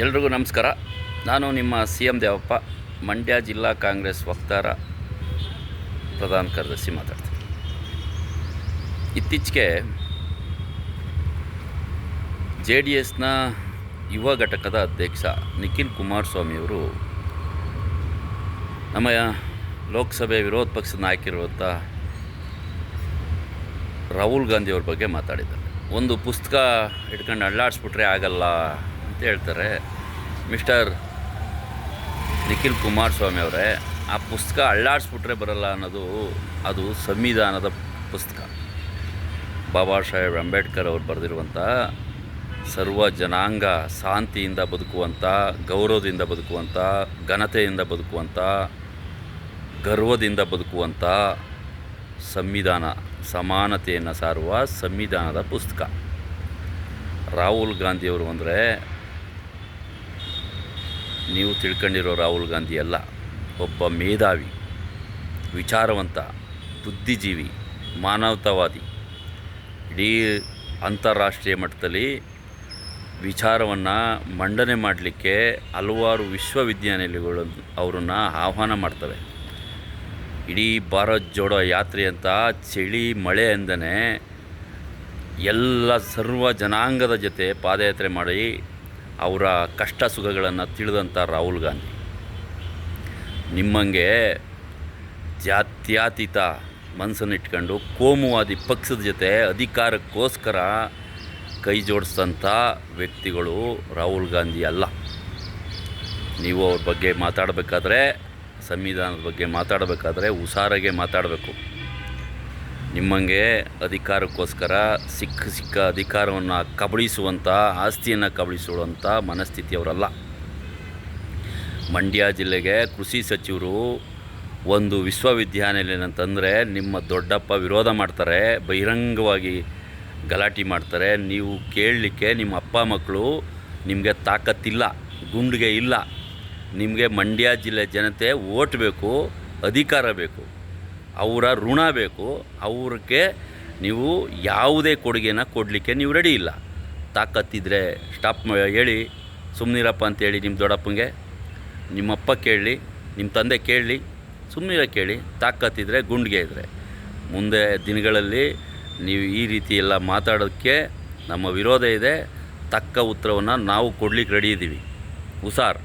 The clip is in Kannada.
ಎಲ್ರಿಗೂ ನಮಸ್ಕಾರ. ನಾನು ನಿಮ್ಮ ಸಿ ಎಂ ದೇವಪ್ಪ, ಮಂಡ್ಯ ಜಿಲ್ಲಾ ಕಾಂಗ್ರೆಸ್ ವಕ್ತಾರ, ಪ್ರಧಾನ ಕಾರ್ಯದರ್ಶಿ ಮಾತಾಡ್ತೀನಿ. ಇತ್ತೀಚೆಗೆ JDSನ ಯುವ ಘಟಕದ ಅಧ್ಯಕ್ಷ ನಿಖಿಲ್ ಕುಮಾರಸ್ವಾಮಿಯವರು ನಮ್ಮ ಲೋಕಸಭೆ ವಿರೋಧ ಪಕ್ಷದ ನಾಯಕರಿರುವಂಥ ರಾಹುಲ್ ಗಾಂಧಿಯವ್ರ ಬಗ್ಗೆ ಮಾತಾಡಿದ್ದಾರೆ. ಒಂದು ಪುಸ್ತಕ ಇಟ್ಕೊಂಡು ಅಳ್ಳಾಡಿಸ್ಬಿಟ್ರೆ ಆಗಲ್ಲ ಅಂತ ಹೇಳ್ತಾರೆ. ಮಿಸ್ಟರ್ ನಿಖಿಲ್ ಕುಮಾರಸ್ವಾಮಿ ಅವರೇ, ಆ ಪುಸ್ತಕ ಅಳ್ಳಾಡಿಸ್ಬಿಟ್ರೆ ಬರಲ್ಲ ಅನ್ನೋದು ಅದು ಸಂವಿಧಾನದ ಪುಸ್ತಕ. ಬಾಬಾ ಸಾಹೇಬ್ ಅಂಬೇಡ್ಕರ್ ಅವರು ಬರೆದಿರುವಂಥ ಸರ್ವ ಜನಾಂಗ ಶಾಂತಿಯಿಂದ ಬದುಕುವಂಥ, ಗೌರವದಿಂದ ಬದುಕುವಂಥ, ಘನತೆಯಿಂದ ಬದುಕುವಂಥ, ಗರ್ವದಿಂದ ಬದುಕುವಂಥ ಸಂವಿಧಾನ, ಸಮಾನತೆಯನ್ನು ಸಾರುವ ಸಂವಿಧಾನದ ಪುಸ್ತಕ. ರಾಹುಲ್ ಗಾಂಧಿಯವರು ಅಂದರೆ ನೀವು ತಿಳ್ಕೊಂಡಿರೋ ರಾಹುಲ್ ಗಾಂಧಿ ಅಲ್ಲ. ಒಬ್ಬ ಮೇಧಾವಿ, ವಿಚಾರವಂತ, ಬುದ್ಧಿಜೀವಿ, ಮಾನವತಾವಾದಿ. ಇಡೀ ಅಂತಾರಾಷ್ಟ್ರೀಯ ಮಟ್ಟದಲ್ಲಿ ವಿಚಾರವನ್ನು ಮಂಡನೆ ಮಾಡಲಿಕ್ಕೆ ಹಲವಾರು ವಿಶ್ವವಿದ್ಯಾನಿಲಯಗಳು ಅವರನ್ನು ಆಹ್ವಾನ ಮಾಡ್ತವೆ. ಇಡೀ ಭಾರತ್ ಜೋಡೋ ಯಾತ್ರೆ ಅಂತ ಚಳಿ ಮಳೆ ಎಂದನೇ ಎಲ್ಲ ಸರ್ವ ಜನಾಂಗದ ಜೊತೆ ಪಾದಯಾತ್ರೆ ಮಾಡಿ ಅವರ ಕಷ್ಟ ಸುಖಗಳನ್ನು ತಿಳಿದಂಥ ರಾಹುಲ್ ಗಾಂಧಿ ನಿಮ್ಮಂಗೆ ಜಾತ್ಯತೀತ ಮನಸ್ಸನ್ನಿಟ್ಕೊಂಡು ಕೋಮುವಾದಿ ಪಕ್ಷದ ಜೊತೆ ಅಧಿಕಾರಕ್ಕೋಸ್ಕರ ಕೈ ಜೋಡಿಸಿದಂಥ ವ್ಯಕ್ತಿಗಳು ರಾಹುಲ್ ಗಾಂಧಿ ಅಲ್ಲ. ನೀವು ಅವ್ರ ಬಗ್ಗೆ ಮಾತಾಡಬೇಕಾದ್ರೆ, ಸಂವಿಧಾನದ ಬಗ್ಗೆ ಮಾತಾಡಬೇಕಾದ್ರೆ ಹುಷಾರಾಗೆ ಮಾತಾಡಬೇಕು. ನಿಮ್ಮಂಗೆ ಅಧಿಕಾರಕ್ಕೋಸ್ಕರ ಸಿಕ್ಕ ಅಧಿಕಾರವನ್ನು ಕಬಳಿಸುವಂಥ, ಆಸ್ತಿಯನ್ನು ಕಬಳಿಸುವಂಥ ಮನಸ್ಥಿತಿಯವರಲ್ಲ. ಮಂಡ್ಯ ಜಿಲ್ಲೆಗೆ ಕೃಷಿ ಸಚಿವರು ಒಂದು ವಿಶ್ವವಿದ್ಯಾನಿಲಯ ಅಂತಂದರೆ ನಿಮ್ಮ ದೊಡ್ಡಪ್ಪ ವಿರೋಧ ಮಾಡ್ತಾರೆ, ಬಹಿರಂಗವಾಗಿ ಗಲಾಟೆ ಮಾಡ್ತಾರೆ. ನೀವು ಕೇಳಲಿಕ್ಕೆ ನಿಮ್ಮ ಅಪ್ಪ ಮಕ್ಕಳು ನಿಮಗೆ ತಾಕತ್ತಿಲ್ಲ, ಗುಂಡಿಗೆ ಇಲ್ಲ. ನಿಮಗೆ ಮಂಡ್ಯ ಜಿಲ್ಲೆ ಜನತೆ ಓಟ್ ಬೇಕು, ಅಧಿಕಾರ ಬೇಕು, ಅವರ ಋಣ ಬೇಕು. ಅವ್ರಿಗೆ ನೀವು ಯಾವುದೇ ಕೊಡುಗೆನ ಕೊಡಲಿಕ್ಕೆ ನೀವು ರೆಡಿ ಇಲ್ಲ. ತಾಕತ್ತಿದ್ರೆ ಸ್ಟಾಪ್ ಹೇಳಿ, ಸುಮ್ಮನಿರಪ್ಪ ಅಂತೇಳಿ ನಿಮ್ಮ ದೊಡ್ಡಪ್ಪಂಗೆ, ನಿಮ್ಮಪ್ಪ ಕೇಳಲಿ, ನಿಮ್ಮ ತಂದೆ ಕೇಳಲಿ, ಸುಮ್ಮನಿರ ಕೇಳಿ. ತಾಕತ್ತಿದ್ರೆ, ಗುಂಡಿಗೆ ಇದ್ದರೆ ಮುಂದೆ ದಿನಗಳಲ್ಲಿ ನೀವು ಈ ರೀತಿ ಎಲ್ಲ ಮಾತಾಡೋಕ್ಕೆ ನಮ್ಮ ವಿರೋಧ ಇದೆ. ತಕ್ಕ ಉತ್ತರವನ್ನು ನಾವು ಕೊಡಲಿಕ್ಕೆ ರೆಡಿ ಇದ್ದೀವಿ. ಹುಷಾರ್.